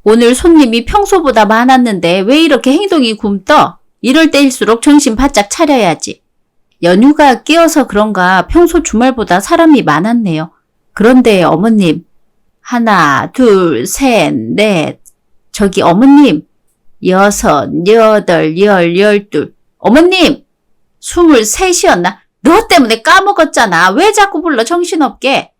오늘 손님이 평소보다 많았는데 왜 이렇게 행동이 굼떠? 이럴 때일수록 정신 바짝 차려야지. 연휴가 끼어서 그런가 평소 주말보다 사람이 많았네요. 그런데 어머님, 하나, 둘, 셋, 넷. 저기 어머님, 여섯, 여덟, 열둘. 어머님, 23이었나? 너 때문에 까먹었잖아. 왜 자꾸 불러 정신없게.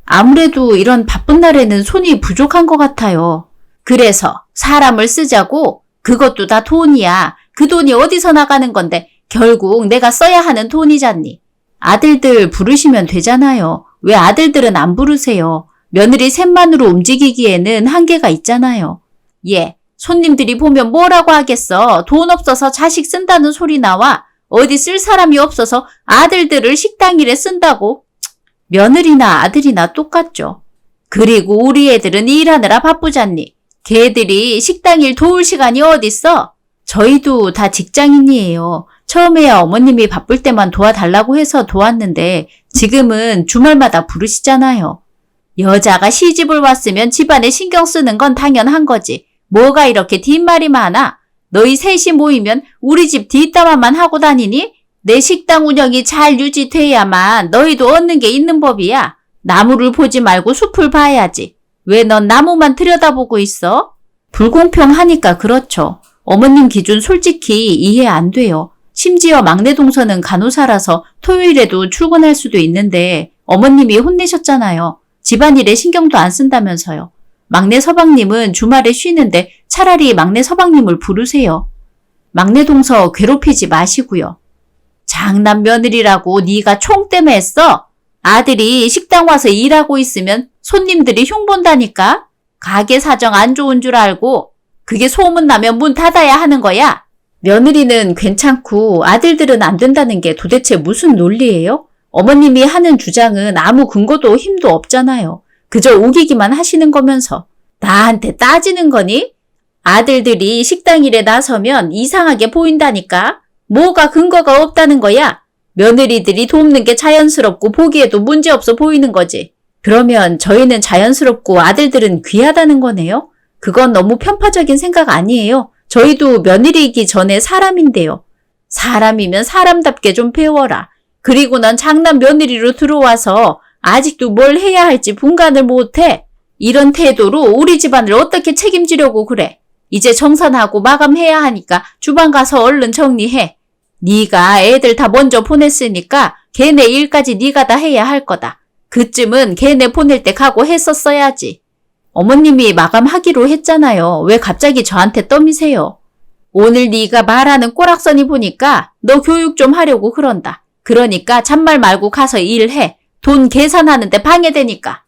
아무래도 이런 바쁜 날에는 손이 부족한 것 같아요. 그래서 사람을 쓰자고. 그것도 다 돈이야. 그 돈이 어디서 나가는 건데 결국 내가 써야 하는 돈이잖니. 아들들 부르시면 되잖아요. 왜 아들들은 안 부르세요? 며느리 셋만으로 움직이기에는 한계가 있잖아요. 예, 손님들이 보면 뭐라고 하겠어. 돈 없어서 자식 쓴다는 소리 나와. 어디 쓸 사람이 없어서 아들들을 식당 일에 쓴다고. 며느리나 아들이나 똑같죠. 그리고 우리 애들은 일하느라 바쁘잖니. 걔들이 식당 일 도울 시간이 어딨어? 저희도 다 직장인이에요. 처음에야 어머님이 바쁠 때만 도와달라고 해서 도왔는데 지금은 주말마다 부르시잖아요. 여자가 시집을 왔으면 집안에 신경 쓰는 건 당연한 거지. 뭐가 이렇게 뒷말이 많아? 너희 셋이 모이면 우리 집 뒷담화만 하고 다니니? 내 식당 운영이 잘 유지돼야만 너희도 얻는 게 있는 법이야. 나무를 보지 말고 숲을 봐야지. 왜 넌 나무만 들여다보고 있어? 불공평하니까 그렇죠. 어머님 기준 솔직히 이해 안 돼요. 심지어 막내 동서는 간호사라서 토요일에도 출근할 수도 있는데 어머님이 혼내셨잖아요. 집안일에 신경도 안 쓴다면서요. 막내 서방님은 주말에 쉬는데 차라리 막내 서방님을 부르세요. 막내 동서 괴롭히지 마시고요. 장남 며느리라고 네가 총대매 했어? 아들이 식당 와서 일하고 있으면 손님들이 흉본다니까? 가게 사정 안 좋은 줄 알고 그게 소문나면 문 닫아야 하는 거야? 며느리는 괜찮고 아들들은 안 된다는 게 도대체 무슨 논리예요? 어머님이 하는 주장은 아무 근거도 힘도 없잖아요. 그저 우기기만 하시는 거면서. 나한테 따지는 거니? 아들들이 식당 일에 나서면 이상하게 보인다니까? 뭐가 근거가 없다는 거야? 며느리들이 돕는 게 자연스럽고 보기에도 문제없어 보이는 거지. 그러면 저희는 자연스럽고 아들들은 귀하다는 거네요? 그건 너무 편파적인 생각 아니에요? 저희도 며느리이기 전에 사람인데요. 사람이면 사람답게 좀 배워라. 그리고 넌 장남 며느리로 들어와서 아직도 뭘 해야 할지 분간을 못해. 이런 태도로 우리 집안을 어떻게 책임지려고 그래. 이제 정산하고 마감해야 하니까 주방 가서 얼른 정리해. 네가 애들 다 먼저 보냈으니까 걔네 일까지 네가 다 해야 할 거다. 그쯤은 걔네 보낼 때 각오했었어야지. 어머님이 마감하기로 했잖아요. 왜 갑자기 저한테 떠미세요? 오늘 네가 말하는 꼬락서니 보니까 너 교육 좀 하려고 그런다. 그러니까 잔말 말고 가서 일해. 돈 계산하는데 방해되니까.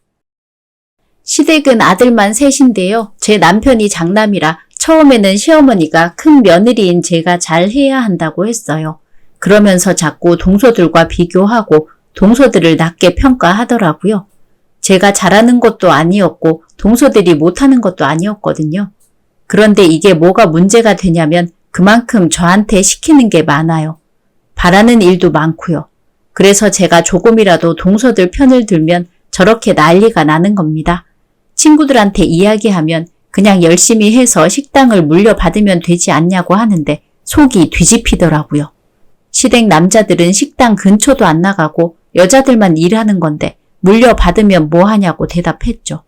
시댁은 아들만 셋인데요. 제 남편이 장남이라 처음에는 시어머니가 큰 며느리인 제가 잘해야 한다고 했어요. 그러면서 자꾸 동서들과 비교하고 동서들을 낮게 평가하더라고요. 제가 잘하는 것도 아니었고 동서들이 못하는 것도 아니었거든요. 그런데 이게 뭐가 문제가 되냐면 그만큼 저한테 시키는 게 많아요. 바라는 일도 많고요. 그래서 제가 조금이라도 동서들 편을 들면 저렇게 난리가 나는 겁니다. 친구들한테 이야기하면 그냥 열심히 해서 식당을 물려받으면 되지 않냐고 하는데 속이 뒤집히더라고요. 시댁 남자들은 식당 근처도 안 나가고 여자들만 일하는 건데 물려받으면 뭐 하냐고 대답했죠.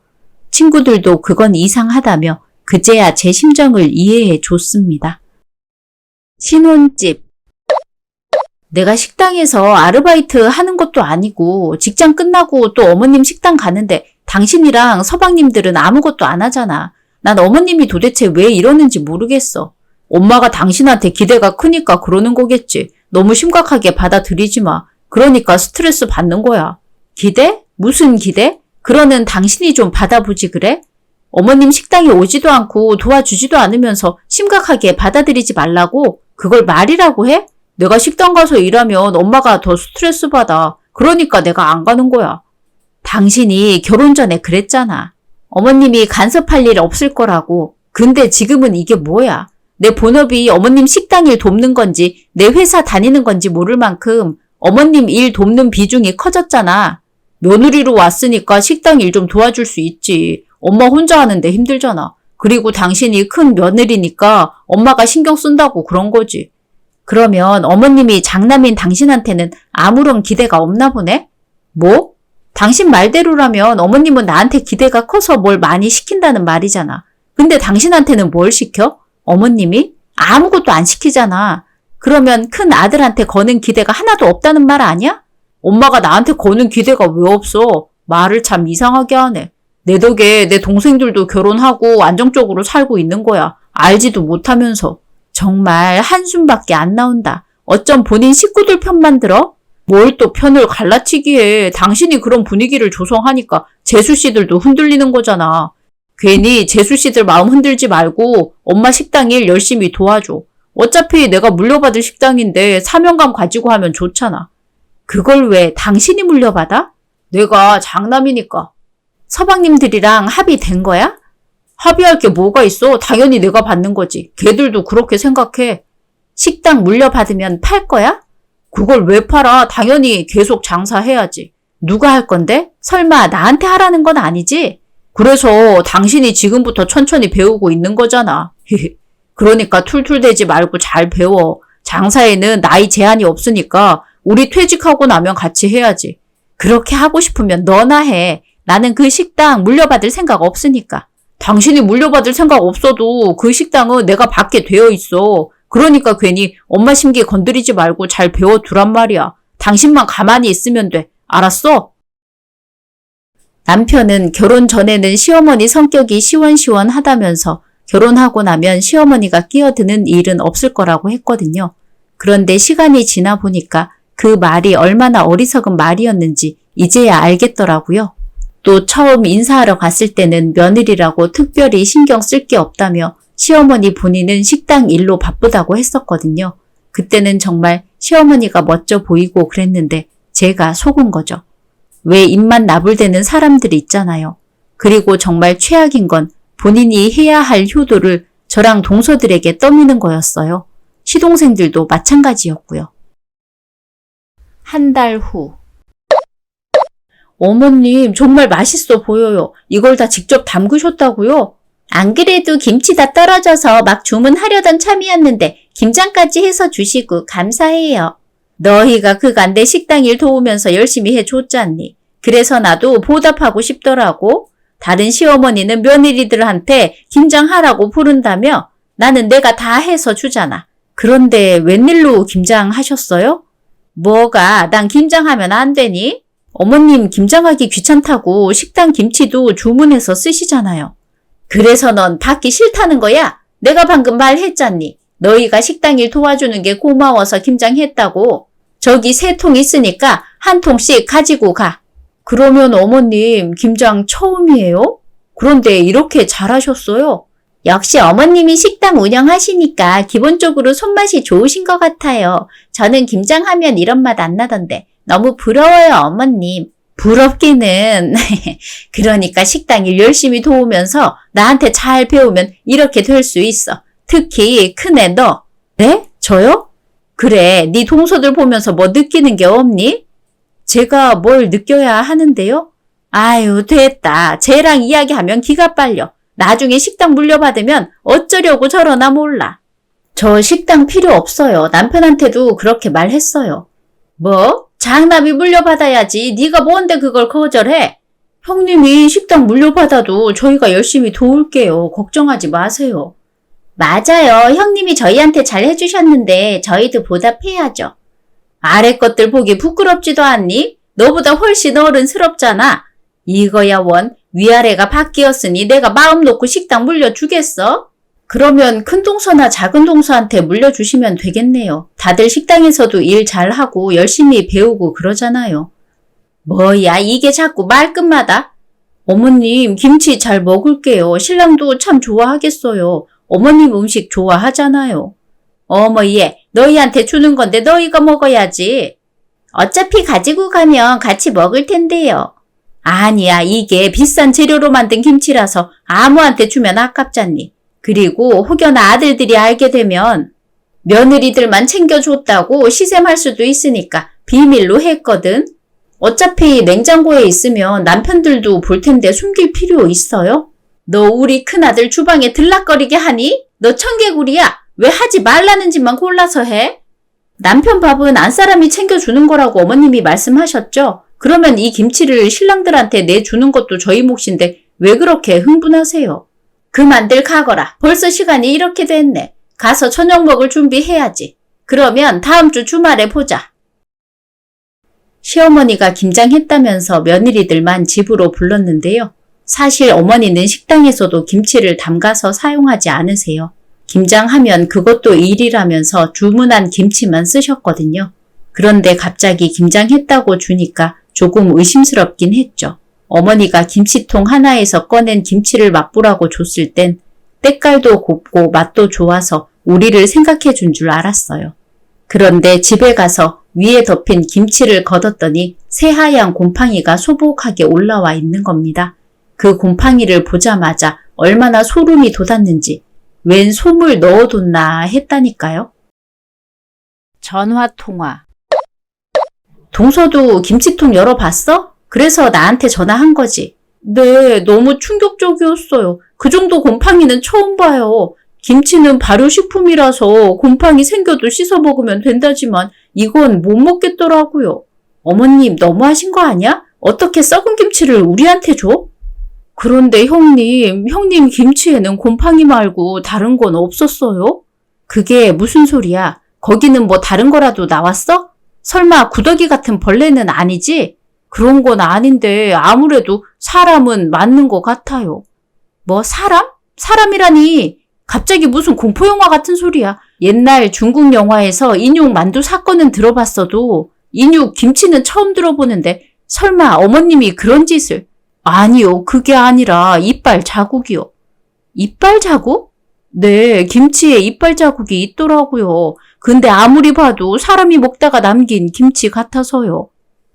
친구들도 그건 이상하다며 그제야 제 심정을 이해해 줬습니다. 신혼집. 내가 식당에서 아르바이트 하는 것도 아니고 직장 끝나고 또 어머님 식당 가는데 당신이랑 서방님들은 아무것도 안 하잖아. 난 어머님이 도대체 왜 이러는지 모르겠어. 엄마가 당신한테 기대가 크니까 그러는 거겠지. 너무 심각하게 받아들이지 마. 그러니까 스트레스 받는 거야. 기대? 무슨 기대? 그러는 당신이 좀 받아보지 그래? 어머님 식당에 오지도 않고 도와주지도 않으면서 심각하게 받아들이지 말라고? 그걸 말이라고 해? 내가 식당 가서 일하면 엄마가 더 스트레스 받아. 그러니까 내가 안 가는 거야. 당신이 결혼 전에 그랬잖아. 어머님이 간섭할 일 없을 거라고. 근데 지금은 이게 뭐야? 내 본업이 어머님 식당 일 돕는 건지 내 회사 다니는 건지 모를 만큼 어머님 일 돕는 비중이 커졌잖아. 며느리로 왔으니까 식당 일 좀 도와줄 수 있지. 엄마 혼자 하는데 힘들잖아. 그리고 당신이 큰 며느리니까 엄마가 신경 쓴다고 그런 거지. 그러면 어머님이 장남인 당신한테는 아무런 기대가 없나 보네? 뭐? 당신 말대로라면 어머님은 나한테 기대가 커서 뭘 많이 시킨다는 말이잖아. 근데 당신한테는 뭘 시켜? 어머님이? 아무것도 안 시키잖아. 그러면 큰 아들한테 거는 기대가 하나도 없다는 말 아니야? 엄마가 나한테 거는 기대가 왜 없어? 말을 참 이상하게 하네. 내 덕에 내 동생들도 결혼하고 안정적으로 살고 있는 거야. 알지도 못하면서. 정말 한숨밖에 안 나온다. 어쩜 본인 식구들 편만 들어? 뭘 또 편을 갈라치기에. 당신이 그런 분위기를 조성하니까 재수 씨들도 흔들리는 거잖아. 괜히 재수 씨들 마음 흔들지 말고 엄마 식당 일 열심히 도와줘. 어차피 내가 물려받을 식당인데 사명감 가지고 하면 좋잖아. 그걸 왜 당신이 물려받아? 내가 장남이니까. 서방님들이랑 합의된 거야? 합의할 게 뭐가 있어? 당연히 내가 받는 거지. 걔들도 그렇게 생각해. 식당 물려받으면 팔 거야? 그걸 왜 팔아? 당연히 계속 장사해야지. 누가 할 건데? 설마 나한테 하라는 건 아니지? 그래서 당신이 지금부터 천천히 배우고 있는 거잖아. 그러니까 툴툴대지 말고 잘 배워. 장사에는 나이 제한이 없으니까 우리 퇴직하고 나면 같이 해야지. 그렇게 하고 싶으면 너나 해. 나는 그 식당 물려받을 생각 없으니까. 당신이 물려받을 생각 없어도 그 식당은 내가 받게 되어 있어. 그러니까 괜히 엄마 심기 건드리지 말고 잘 배워두란 말이야. 당신만 가만히 있으면 돼. 알았어? 남편은 결혼 전에는 시어머니 성격이 시원시원하다면서 결혼하고 나면 시어머니가 끼어드는 일은 없을 거라고 했거든요. 그런데 시간이 지나 보니까 그 말이 얼마나 어리석은 말이었는지 이제야 알겠더라고요. 또 처음 인사하러 갔을 때는 며느리라고 특별히 신경 쓸 게 없다며 시어머니 본인은 식당 일로 바쁘다고 했었거든요. 그때는 정말 시어머니가 멋져 보이고 그랬는데 제가 속은 거죠. 왜 입만 나불대는 사람들이 있잖아요. 그리고 정말 최악인 건 본인이 해야 할 효도를 저랑 동서들에게 떠미는 거였어요. 시동생들도 마찬가지였고요. 한 달 후. 어머님 정말 맛있어 보여요. 이걸 다 직접 담그셨다고요? 안 그래도 김치 다 떨어져서 막 주문하려던 참이었는데 김장까지 해서 주시고 감사해요. 너희가 그간 내 식당 일 도우면서 열심히 해줬잖니. 그래서 나도 보답하고 싶더라고. 다른 시어머니는 며느리들한테 김장하라고 부른다며 나는 내가 다 해서 주잖아. 그런데 웬일로 김장하셨어요? 뭐가 난 김장하면 안 되니? 어머님 김장하기 귀찮다고 식당 김치도 주문해서 쓰시잖아요. 그래서 넌 받기 싫다는 거야? 내가 방금 말했잖니. 너희가 식당 일 도와주는 게 고마워서 김장했다고. 저기 3통 있으니까 한 통씩 가지고 가. 그러면 어머님 김장 처음이에요? 그런데 이렇게 잘하셨어요? 역시 어머님이 식당 운영하시니까 기본적으로 손맛이 좋으신 것 같아요. 저는 김장하면 이런 맛 안 나던데 너무 부러워요, 어머님. 부럽기는. 그러니까 식당 일 열심히 도우면서 나한테 잘 배우면 이렇게 될 수 있어. 특히 큰애 너. 네? 저요? 그래, 네 동서들 보면서 뭐 느끼는 게 없니? 제가 뭘 느껴야 하는데요? 아유, 됐다. 쟤랑 이야기하면 기가 빨려. 나중에 식당 물려받으면 어쩌려고 저러나 몰라. 저 식당 필요 없어요. 남편한테도 그렇게 말했어요. 뭐? 장남이 물려받아야지. 네가 뭔데 그걸 거절해? 형님이 식당 물려받아도 저희가 열심히 도울게요. 걱정하지 마세요. 맞아요. 형님이 저희한테 잘 해주셨는데 저희도 보답해야죠. 아래 것들 보기 부끄럽지도 않니? 너보다 훨씬 어른스럽잖아. 이거야 원. 위아래가 바뀌었으니 내가 마음 놓고 식당 물려주겠어? 그러면 큰 동서나 작은 동서한테 물려주시면 되겠네요. 다들 식당에서도 일 잘하고 열심히 배우고 그러잖아요. 뭐야 이게 자꾸 말끝마다? 어머님 김치 잘 먹을게요. 신랑도 참 좋아하겠어요. 어머님 음식 좋아하잖아요. 어머 얘 너희한테 주는 건데 너희가 먹어야지. 어차피 가지고 가면 같이 먹을 텐데요. 아니야 이게 비싼 재료로 만든 김치라서 아무한테 주면 아깝잖니. 그리고 혹여나 아들들이 알게 되면 며느리들만 챙겨줬다고 시샘할 수도 있으니까 비밀로 했거든. 어차피 냉장고에 있으면 남편들도 볼 텐데 숨길 필요 있어요? 너 우리 큰아들 주방에 들락거리게 하니? 너 청개구리야. 왜 하지 말라는 짓만 골라서 해? 남편 밥은 안사람이 챙겨주는 거라고 어머님이 말씀하셨죠? 그러면 이 김치를 신랑들한테 내주는 것도 저희 몫인데 왜 그렇게 흥분하세요? 그만들 가거라. 벌써 시간이 이렇게 됐네. 가서 저녁 먹을 준비해야지. 그러면 다음 주 주말에 보자. 시어머니가 김장했다면서 며느리들만 집으로 불렀는데요. 사실 어머니는 식당에서도 김치를 담가서 사용하지 않으세요. 김장하면 그것도 일이라면서 주문한 김치만 쓰셨거든요. 그런데 갑자기 김장했다고 주니까 조금 의심스럽긴 했죠. 어머니가 김치통 하나에서 꺼낸 김치를 맛보라고 줬을 땐 때깔도 곱고 맛도 좋아서 우리를 생각해 준 줄 알았어요. 그런데 집에 가서 위에 덮인 김치를 걷었더니 새하얀 곰팡이가 소복하게 올라와 있는 겁니다. 그 곰팡이를 보자마자 얼마나 소름이 돋았는지 웬 솜을 넣어뒀나 했다니까요. 전화통화. 동서도 김치통 열어봤어? 그래서 나한테 전화한 거지. 네, 너무 충격적이었어요. 그 정도 곰팡이는 처음 봐요. 김치는 발효식품이라서 곰팡이 생겨도 씻어 먹으면 된다지만 이건 못 먹겠더라고요. 어머님 너무하신 거 아니야? 어떻게 썩은 김치를 우리한테 줘? 그런데 형님 김치에는 곰팡이 말고 다른 건 없었어요? 그게 무슨 소리야? 거기는 뭐 다른 거라도 나왔어? 설마 구더기 같은 벌레는 아니지? 그런 건 아닌데 아무래도 사람은 맞는 것 같아요. 뭐 사람? 사람이라니 갑자기 무슨 공포영화 같은 소리야. 옛날 중국 영화에서 인육 만두 사건은 들어봤어도 인육 김치는 처음 들어보는데 설마 어머님이 그런 짓을. 아니요, 그게 아니라 이빨 자국이요. 이빨 자국? 네, 김치에 이빨 자국이 있더라고요. 근데 아무리 봐도 사람이 먹다가 남긴 김치 같아서요.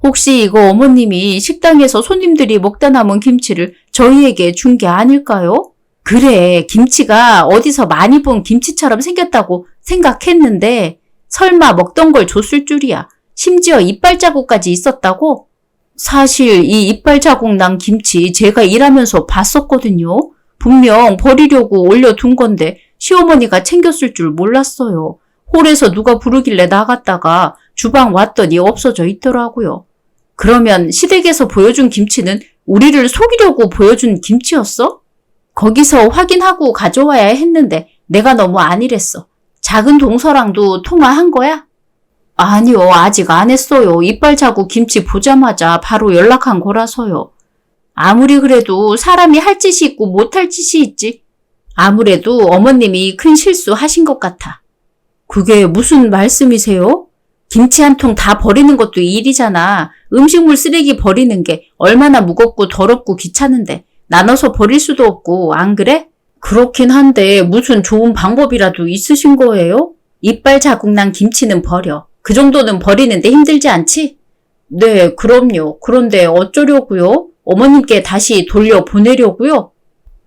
혹시 이거 어머님이 식당에서 손님들이 먹다 남은 김치를 저희에게 준 게 아닐까요? 그래, 김치가 어디서 많이 본 김치처럼 생겼다고 생각했는데 설마 먹던 걸 줬을 줄이야. 심지어 이빨 자국까지 있었다고? 사실 이 이빨 자국 난 김치 제가 일하면서 봤었거든요. 분명 버리려고 올려둔 건데 시어머니가 챙겼을 줄 몰랐어요. 홀에서 누가 부르길래 나갔다가 주방 왔더니 없어져 있더라고요. 그러면 시댁에서 보여준 김치는 우리를 속이려고 보여준 김치였어? 거기서 확인하고 가져와야 했는데 내가 너무 안일했어. 작은 동서랑도 통화한 거야? 아니요, 아직 안 했어요. 이빨 자국 김치 보자마자 바로 연락한 거라서요. 아무리 그래도 사람이 할 짓이 있고 못할 짓이 있지. 아무래도 어머님이 큰 실수하신 것 같아. 그게 무슨 말씀이세요? 김치 한 통 다 버리는 것도 일이잖아. 음식물 쓰레기 버리는 게 얼마나 무겁고 더럽고 귀찮은데 나눠서 버릴 수도 없고, 안 그래? 그렇긴 한데 무슨 좋은 방법이라도 있으신 거예요? 이빨 자국 난 김치는 버려. 그 정도는 버리는데 힘들지 않지? 네, 그럼요. 그런데 어쩌려고요? 어머님께 다시 돌려보내려고요?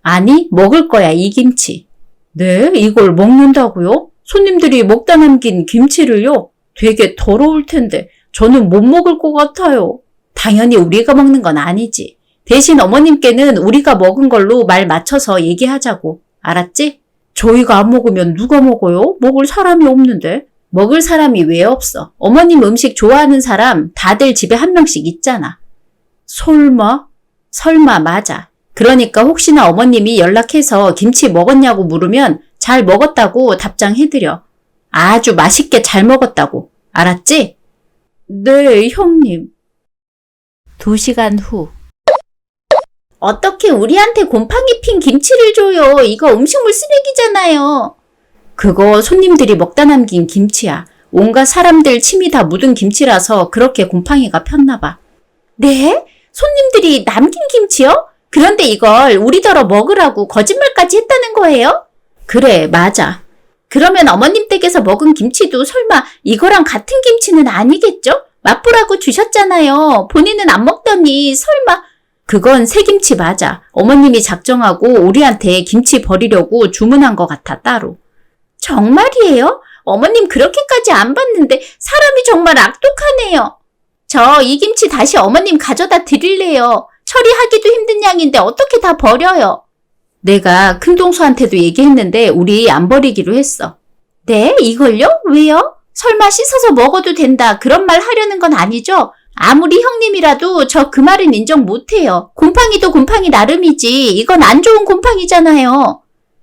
아니, 먹을 거야, 이 김치. 네, 이걸 먹는다고요? 손님들이 먹다 남긴 김치를요? 되게 더러울 텐데 저는 못 먹을 것 같아요. 당연히 우리가 먹는 건 아니지. 대신 어머님께는 우리가 먹은 걸로 말 맞춰서 얘기하자고. 알았지? 저희가 안 먹으면 누가 먹어요? 먹을 사람이 없는데. 먹을 사람이 왜 없어? 어머님 음식 좋아하는 사람 다들 집에 한 명씩 있잖아. 설마? 설마 맞아. 그러니까 혹시나 어머님이 연락해서 김치 먹었냐고 물으면 잘 먹었다고 답장해드려. 아주 맛있게 잘 먹었다고. 알았지? 네, 형님. 2시간 후. 어떻게 우리한테 곰팡이 핀 김치를 줘요? 이거 음식물 쓰레기잖아요. 그거 손님들이 먹다 남긴 김치야. 온갖 사람들 침이 다 묻은 김치라서 그렇게 곰팡이가 폈나 봐. 네? 손님들이 남긴 김치요? 그런데 이걸 우리더러 먹으라고 거짓말까지 했다는 거예요? 그래, 맞아. 그러면 어머님 댁에서 먹은 김치도 설마 이거랑 같은 김치는 아니겠죠? 맛보라고 주셨잖아요. 본인은 안 먹더니 설마. 그건 새김치 맞아. 어머님이 작정하고 우리한테 김치 버리려고 주문한 것 같아, 따로. 정말이에요? 어머님 그렇게까지 안 봤는데 사람이 정말 악독하네요. 저 이 김치 다시 어머님 가져다 드릴래요. 처리하기도 힘든 양인데 어떻게 다 버려요? 내가 큰동서한테도 얘기했는데 우리 안 버리기로 했어. 네? 이걸요? 왜요? 설마 씻어서 먹어도 된다 그런 말 하려는 건 아니죠? 아무리 형님이라도 저 그 말은 인정 못해요. 곰팡이도 곰팡이 나름이지. 이건 안 좋은 곰팡이잖아요.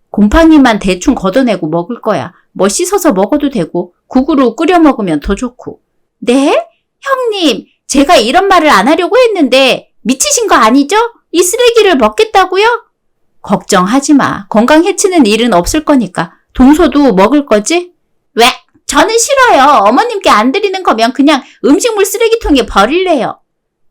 곰팡이만 대충 걷어내고 먹을 거야. 뭐 씻어서 먹어도 되고 국으로 끓여 먹으면 더 좋고. 네? 형님, 제가 이런 말을 안 하려고 했는데 미치신 거 아니죠? 이 쓰레기를 먹겠다고요? 걱정하지 마. 건강 해치는 일은 없을 거니까. 동서도 먹을 거지? 왜? 저는 싫어요. 어머님께 안 드리는 거면 그냥 음식물 쓰레기통에 버릴래요.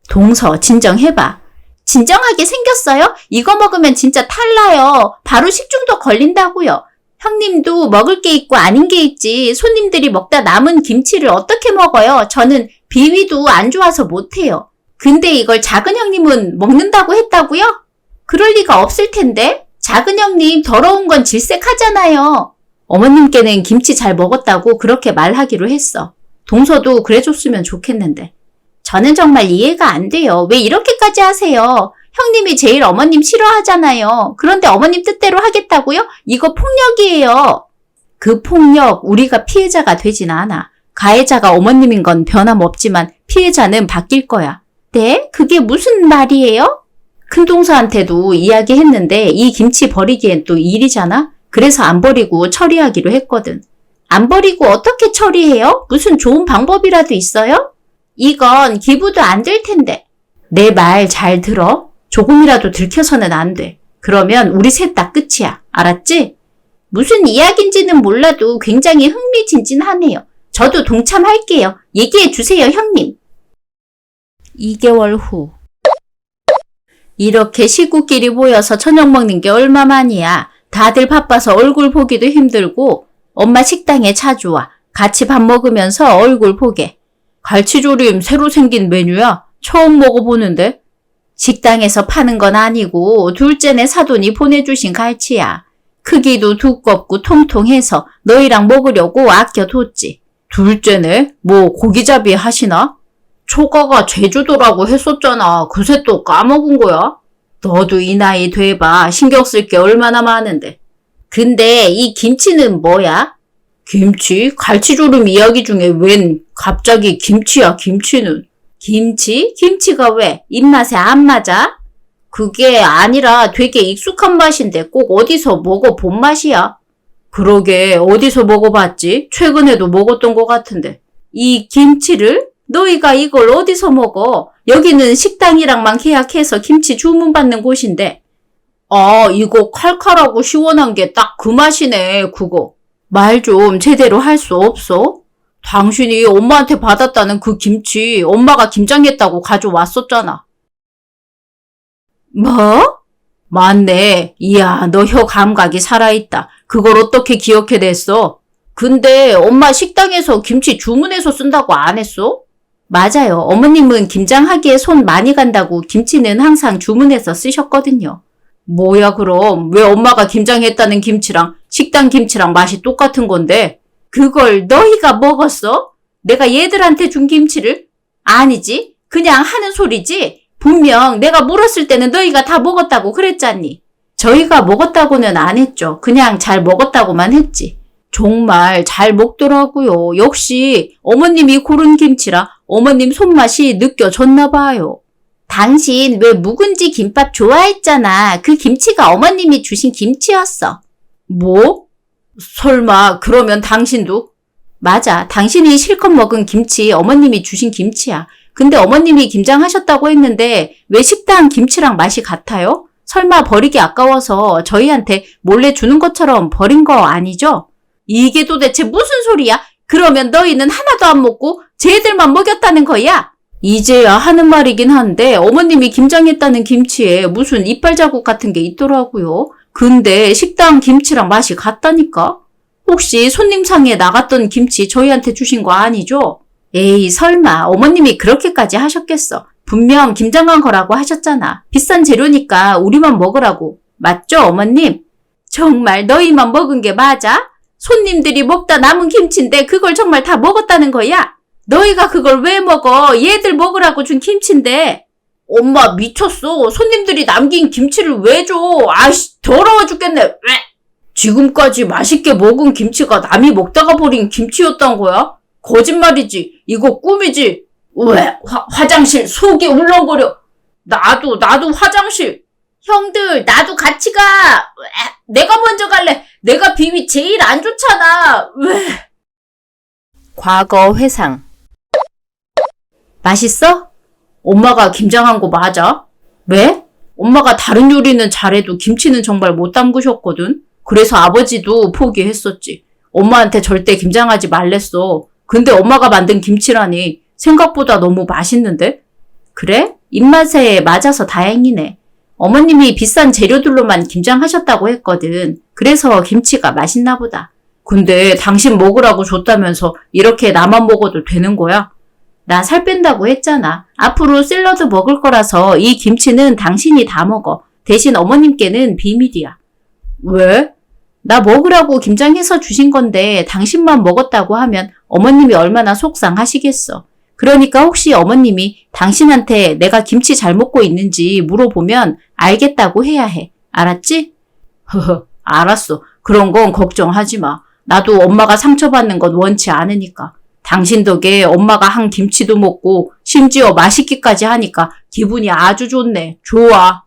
동서, 진정해봐. 진정하게 생겼어요? 이거 먹으면 진짜 탈나요. 바로 식중독 걸린다고요. 형님도 먹을 게 있고 아닌 게 있지. 손님들이 먹다 남은 김치를 어떻게 먹어요? 저는 비위도 안 좋아서 못해요. 근데 이걸 작은 형님은 먹는다고 했다고요? 그럴 리가 없을 텐데. 작은 형님 더러운 건 질색하잖아요. 어머님께는 김치 잘 먹었다고 그렇게 말하기로 했어. 동서도 그래줬으면 좋겠는데. 저는 정말 이해가 안 돼요. 왜 이렇게까지 하세요? 형님이 제일 어머님 싫어하잖아요. 그런데 어머님 뜻대로 하겠다고요? 이거 폭력이에요. 그 폭력 우리가 피해자가 되진 않아. 가해자가 어머님인 건 변함없지만 피해자는 바뀔 거야. 네? 그게 무슨 말이에요? 큰동서한테도 이야기했는데 이 김치 버리기엔 또 일이잖아? 그래서 안 버리고 처리하기로 했거든. 안 버리고 어떻게 처리해요? 무슨 좋은 방법이라도 있어요? 이건 기부도 안 될 텐데. 내 말 잘 들어? 조금이라도 들켜서는 안 돼. 그러면 우리 셋 다 끝이야. 알았지? 무슨 이야기인지는 몰라도 굉장히 흥미진진하네요. 저도 동참할게요. 얘기해 주세요, 형님. 2개월 후. 이렇게 식구끼리 모여서 저녁 먹는 게 얼마만이야. 다들 바빠서 얼굴 보기도 힘들고 엄마 식당에 자주 와. 같이 밥 먹으면서 얼굴 보게. 갈치조림 새로 생긴 메뉴야? 처음 먹어보는데? 식당에서 파는 건 아니고 둘째네 사돈이 보내주신 갈치야. 크기도 두껍고 통통해서 너희랑 먹으려고 아껴뒀지. 둘째네? 뭐 고기잡이 하시나? 초가가 제주도라고 했었잖아. 그새 또 까먹은 거야? 너도 이 나이 돼봐. 신경 쓸 게 얼마나 많은데. 근데 이 김치는 뭐야? 김치? 갈치조림 이야기 중에 웬 갑자기 김치야, 김치는. 김치? 김치가 왜? 입맛에 안 맞아? 그게 아니라 되게 익숙한 맛인데 꼭 어디서 먹어본 맛이야. 그러게 어디서 먹어봤지? 최근에도 먹었던 것 같은데. 이 김치를? 너희가 이걸 어디서 먹어? 여기는 식당이랑만 계약해서 김치 주문받는 곳인데. 아, 이거 칼칼하고 시원한 게 딱 그 맛이네, 그거. 말 좀 제대로 할 수 없어? 당신이 엄마한테 받았다는 그 김치 엄마가 김장했다고 가져왔었잖아. 뭐? 맞네. 이야, 너 혀 감각이 살아있다. 그걸 어떻게 기억해냈어? 근데 엄마 식당에서 김치 주문해서 쓴다고 안 했어? 맞아요. 어머님은 김장하기에 손 많이 간다고 김치는 항상 주문해서 쓰셨거든요. 뭐야 그럼 왜 엄마가 김장했다는 김치랑 식당 김치랑 맛이 똑같은 건데 그걸 너희가 먹었어? 내가 얘들한테 준 김치를? 아니지. 그냥 하는 소리지. 분명 내가 물었을 때는 너희가 다 먹었다고 그랬잖니. 저희가 먹었다고는 안 했죠. 그냥 잘 먹었다고만 했지. 정말 잘 먹더라고요. 역시 어머님이 고른 김치라 어머님 손맛이 느껴졌나 봐요. 당신 왜 묵은지 김밥 좋아했잖아. 그 김치가 어머님이 주신 김치였어. 뭐? 설마 그러면 당신도? 맞아. 당신이 실컷 먹은 김치 어머님이 주신 김치야. 근데 어머님이 김장하셨다고 했는데 왜 식당 김치랑 맛이 같아요? 설마 버리기 아까워서 저희한테 몰래 주는 것처럼 버린 거 아니죠? 이게 도대체 무슨 소리야? 그러면 너희는 하나도 안 먹고 쟤들만 먹였다는 거야? 이제야 하는 말이긴 한데 어머님이 김장했다는 김치에 무슨 이빨 자국 같은 게 있더라고요. 근데 식당 김치랑 맛이 같다니까? 혹시 손님상에 나갔던 김치 저희한테 주신 거 아니죠? 에이 설마 어머님이 그렇게까지 하셨겠어. 분명 김장한 거라고 하셨잖아. 비싼 재료니까 우리만 먹으라고. 맞죠 어머님? 정말 너희만 먹은 게 맞아? 손님들이 먹다 남은 김치인데 그걸 정말 다 먹었다는 거야? 너희가 그걸 왜 먹어? 얘들 먹으라고 준 김치인데. 엄마 미쳤어. 손님들이 남긴 김치를 왜 줘? 아이씨, 더러워 죽겠네. 왜? 지금까지 맛있게 먹은 김치가 남이 먹다가 버린 김치였단 거야? 거짓말이지. 이거 꿈이지. 왜? 화장실 속이 울렁거려. 나도 화장실. 형들, 나도 같이 가. 왜? 내가 먼저 갈래. 내가 비위 제일 안 좋잖아. 왜? 과거 회상. 맛있어? 엄마가 김장한 거 맞아? 왜? 엄마가 다른 요리는 잘해도 김치는 정말 못 담그셨거든. 그래서 아버지도 포기했었지. 엄마한테 절대 김장하지 말랬어. 근데 엄마가 만든 김치라니 생각보다 너무 맛있는데? 그래? 입맛에 맞아서 다행이네. 어머님이 비싼 재료들로만 김장하셨다고 했거든. 그래서 김치가 맛있나 보다. 근데 당신 먹으라고 줬다면서 이렇게 나만 먹어도 되는 거야? 나 살 뺀다고 했잖아. 앞으로 샐러드 먹을 거라서 이 김치는 당신이 다 먹어. 대신 어머님께는 비밀이야. 왜? 나 먹으라고 김장해서 주신 건데 당신만 먹었다고 하면 어머님이 얼마나 속상하시겠어. 그러니까 혹시 어머님이 당신한테 내가 김치 잘 먹고 있는지 물어보면 알겠다고 해야 해. 알았지? 허허, 알았어. 그런 건 걱정하지 마. 나도 엄마가 상처받는 건 원치 않으니까. 당신 덕에 엄마가 한 김치도 먹고 심지어 맛있기까지 하니까 기분이 아주 좋네. 좋아.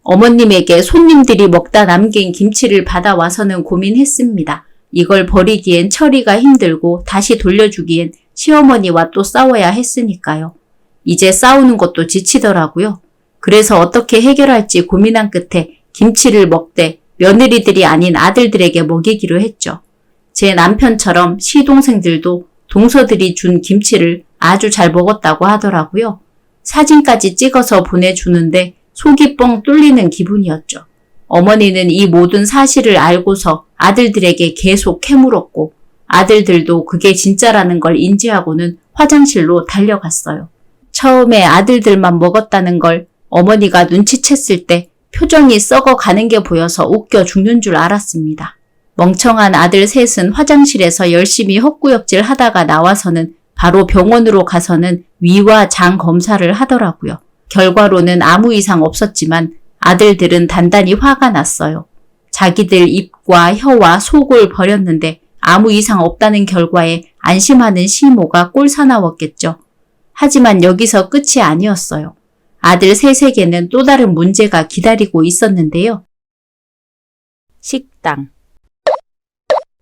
어머님에게 손님들이 먹다 남긴 김치를 받아와서는 고민했습니다. 이걸 버리기엔 처리가 힘들고 다시 돌려주기엔 시어머니와 또 싸워야 했으니까요. 이제 싸우는 것도 지치더라고요. 그래서 어떻게 해결할지 고민한 끝에 김치를 먹되 며느리들이 아닌 아들들에게 먹이기로 했죠. 제 남편처럼 시동생들도 동서들이 준 김치를 아주 잘 먹었다고 하더라고요. 사진까지 찍어서 보내주는데 속이 뻥 뚫리는 기분이었죠. 어머니는 이 모든 사실을 알고서 아들들에게 계속 캐물었고 아들들도 그게 진짜라는 걸 인지하고는 화장실로 달려갔어요. 처음에 아들들만 먹었다는 걸 어머니가 눈치챘을 때 표정이 썩어가는 게 보여서 웃겨 죽는 줄 알았습니다. 멍청한 아들 셋은 화장실에서 열심히 헛구역질 하다가 나와서는 바로 병원으로 가서는 위와 장 검사를 하더라고요. 결과로는 아무 이상 없었지만 아들들은 단단히 화가 났어요. 자기들 입과 혀와 속을 버렸는데 아무 이상 없다는 결과에 안심하는 시모가 꼴사나웠겠죠. 하지만 여기서 끝이 아니었어요. 아들 셋에게는 또 다른 문제가 기다리고 있었는데요. 식당.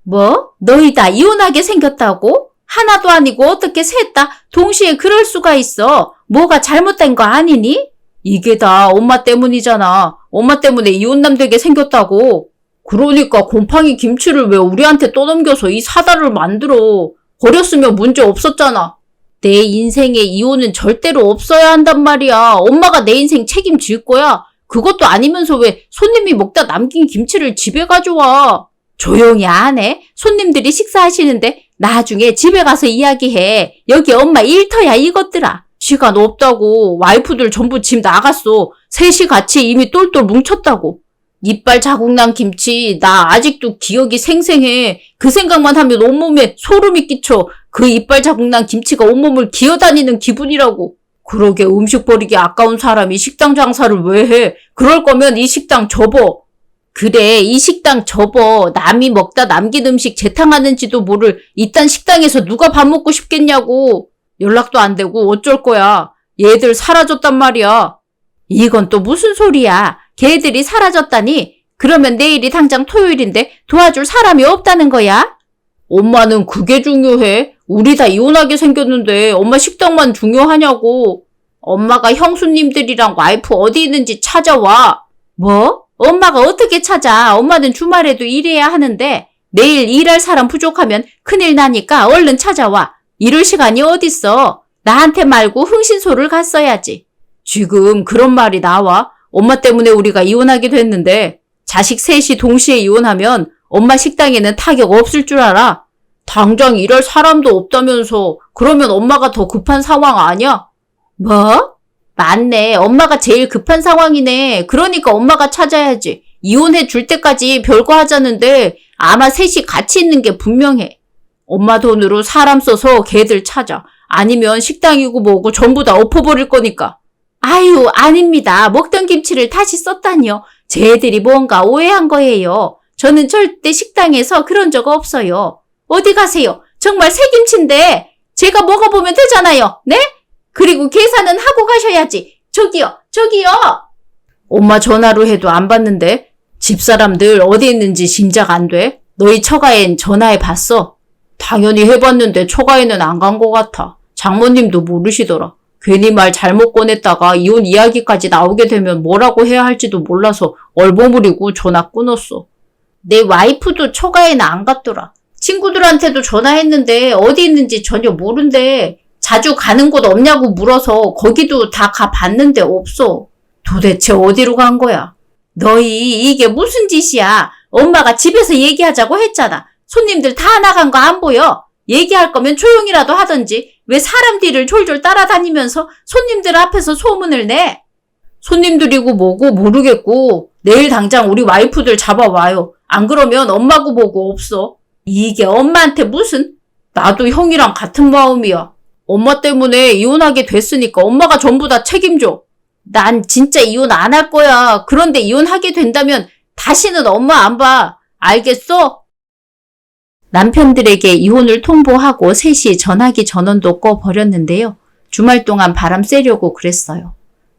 뭐? 너희 다 이혼하게 생겼다고? 하나도 아니고 어떻게 셋 다 동시에 그럴 수가 있어? 뭐가 잘못된 거 아니니? 이게 다 엄마 때문이잖아. 엄마 때문에 이혼남 되게 생겼다고. 그러니까 곰팡이 김치를 왜 우리한테 떠넘겨서 이 사달을 만들어. 버렸으면 문제 없었잖아. 내 인생에 이혼은 절대로 없어야 한단 말이야. 엄마가 내 인생 책임질 거야. 그것도 아니면서 왜 손님이 먹다 남긴 김치를 집에 가져와. 조용히 안 해. 손님들이 식사하시는데 나중에 집에 가서 이야기해. 여기 엄마 일터야 이것들아. 시간 없다고. 와이프들 전부 집 나갔어. 셋이 같이 이미 똘똘 뭉쳤다고. 이빨 자국 난 김치 나 아직도 기억이 생생해. 그 생각만 하면 온몸에 소름이 끼쳐. 그 이빨 자국 난 김치가 온몸을 기어다니는 기분이라고. 그러게 음식 버리기 아까운 사람이 식당 장사를 왜 해. 그럴 거면 이 식당 접어. 그래 이 식당 접어. 남이 먹다 남긴 음식 재탕하는지도 모를 이딴 식당에서 누가 밥 먹고 싶겠냐고. 연락도 안 되고 어쩔 거야. 얘들 사라졌단 말이야. 이건 또 무슨 소리야. 걔들이 사라졌다니. 그러면 내일이 당장 토요일인데 도와줄 사람이 없다는 거야? 엄마는 그게 중요해. 우리 다 이혼하게 생겼는데 엄마 식당만 중요하냐고. 엄마가 형수님들이랑 와이프 어디 있는지 찾아와. 뭐? 엄마가 어떻게 찾아? 엄마는 주말에도 일해야 하는데 내일 일할 사람 부족하면 큰일 나니까 얼른 찾아와. 이럴 시간이 어딨어. 나한테 말고 흥신소를 갔어야지. 지금 그런 말이 나와? 엄마 때문에 우리가 이혼하게 됐는데 자식 셋이 동시에 이혼하면 엄마 식당에는 타격 없을 줄 알아? 당장 일할 사람도 없다면서. 그러면 엄마가 더 급한 상황 아니야? 뭐? 맞네. 엄마가 제일 급한 상황이네. 그러니까 엄마가 찾아야지. 이혼해 줄 때까지 별거 하자는데 아마 셋이 같이 있는 게 분명해. 엄마 돈으로 사람 써서 걔들 찾아. 아니면 식당이고 뭐고 전부 다 엎어버릴 거니까. 아유, 아닙니다. 먹던 김치를 다시 썼다니요. 쟤들이 뭔가 오해한 거예요. 저는 절대 식당에서 그런 적 없어요. 어디 가세요? 정말 새 김치인데 제가 먹어보면 되잖아요. 네? 그리고 계산은 하고 가셔야지. 저기요. 엄마 전화로 해도 안 받는데 집사람들 어디 있는지 짐작 안 돼? 너희 처가엔 전화해 봤어? 당연히 해봤는데 처가에는 안 간 것 같아. 장모님도 모르시더라. 괜히 말 잘못 꺼냈다가 이혼 이야기까지 나오게 되면 뭐라고 해야 할지도 몰라서 얼버무리고 전화 끊었어. 내 와이프도 처가에는 안 갔더라. 친구들한테도 전화했는데 어디 있는지 전혀 모른대. 자주 가는 곳 없냐고 물어서 거기도 다 가봤는데 없어. 도대체 어디로 간 거야? 너희 이게 무슨 짓이야? 엄마가 집에서 얘기하자고 했잖아. 손님들 다 나간 거 안 보여? 얘기할 거면 조용히라도 하던지 왜 사람 뒤를 졸졸 따라다니면서 손님들 앞에서 소문을 내? 손님들이고 뭐고 모르겠고 내일 당장 우리 와이프들 잡아와요. 안 그러면 엄마고 뭐고 없어. 이게 엄마한테 무슨? 나도 형이랑 같은 마음이야. 엄마 때문에 이혼하게 됐으니까 엄마가 전부 다 책임져. 난 진짜 이혼 안 할 거야. 그런데 이혼하게 된다면 다시는 엄마 안 봐. 알겠어? 남편들에게 이혼을 통보하고 셋이 전화기 전원도 꺼버렸는데요. 주말 동안 바람 쐬려고 그랬어요.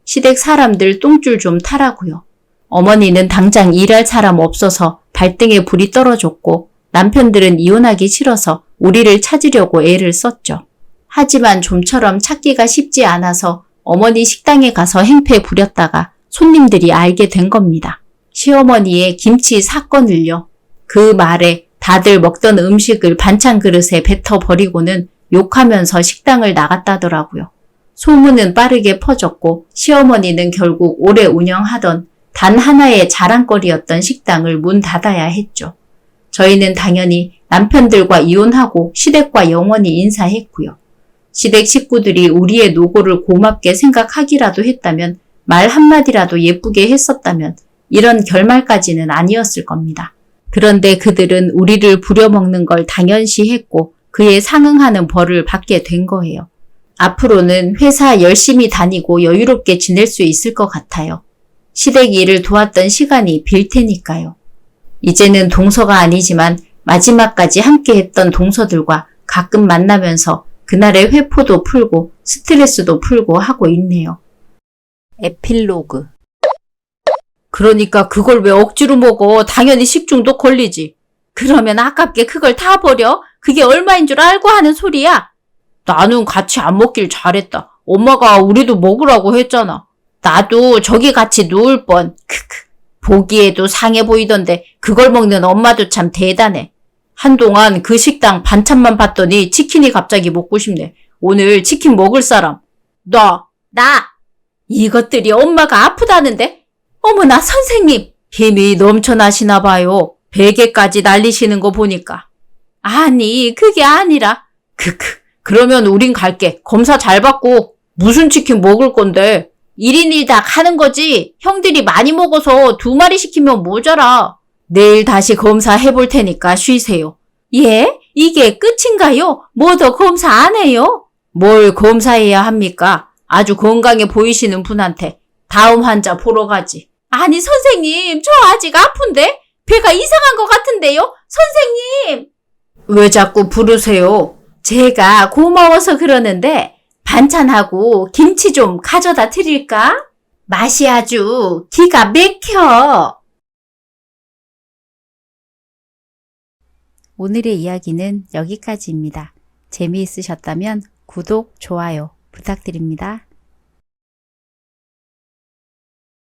시댁 사람들 똥줄 좀 타라고요. 어머니는 당장 일할 사람 없어서 발등에 불이 떨어졌고 남편들은 이혼하기 싫어서 우리를 찾으려고 애를 썼죠. 하지만 좀처럼 찾기가 쉽지 않아서 어머니 식당에 가서 행패 부렸다가 손님들이 알게 된 겁니다. 시어머니의 김치 사건을요. 그 말에 다들 먹던 음식을 반찬 그릇에 뱉어버리고는 욕하면서 식당을 나갔다더라고요. 소문은 빠르게 퍼졌고 시어머니는 결국 오래 운영하던 단 하나의 자랑거리였던 식당을 문 닫아야 했죠. 저희는 당연히 남편들과 이혼하고 시댁과 영원히 인사했고요. 시댁 식구들이 우리의 노고를 고맙게 생각하기라도 했다면, 말 한마디라도 예쁘게 했었다면 이런 결말까지는 아니었을 겁니다. 그런데 그들은 우리를 부려먹는 걸 당연시했고 그에 상응하는 벌을 받게 된 거예요. 앞으로는 회사 열심히 다니고 여유롭게 지낼 수 있을 것 같아요. 시댁 일을 도왔던 시간이 빌 테니까요. 이제는 동서가 아니지만 마지막까지 함께했던 동서들과 가끔 만나면서 그날의 회포도 풀고 스트레스도 풀고 하고 있네요. 에필로그. 그러니까 그걸 왜 억지로 먹어? 당연히 식중독 걸리지. 그러면 아깝게 그걸 다 버려? 그게 얼마인 줄 알고 하는 소리야? 나는 같이 안 먹길 잘했다. 엄마가 우리도 먹으라고 했잖아. 나도 저기 같이 누울 뻔. 크크. 보기에도 상해 보이던데 그걸 먹는 엄마도 참 대단해. 한동안 그 식당 반찬만 봤더니 치킨이 갑자기 먹고 싶네. 오늘 치킨 먹을 사람? 나. 이것들이 엄마가 아프다는데? 어머나 선생님. 힘이 넘쳐나시나 봐요. 베개까지 날리시는 거 보니까. 아니 그게 아니라. 크크. 그러면 우린 갈게. 검사 잘 받고. 무슨 치킨 먹을 건데? 1인 1닭 하는 거지. 형들이 많이 먹어서 2마리 시키면 모자라. 내일 다시 검사해볼 테니까 쉬세요. 예? 이게 끝인가요? 뭐 더 검사 안 해요? 뭘 검사해야 합니까? 아주 건강해 보이시는 분한테 다음 환자 보러 가지. 아니 선생님, 저 아직 아픈데? 배가 이상한 것 같은데요? 선생님! 왜 자꾸 부르세요? 제가 고마워서 그러는데 반찬하고 김치 좀 가져다 드릴까? 맛이 아주 기가 막혀. 오늘의 이야기는 여기까지입니다. 재미있으셨다면 구독, 좋아요 부탁드립니다.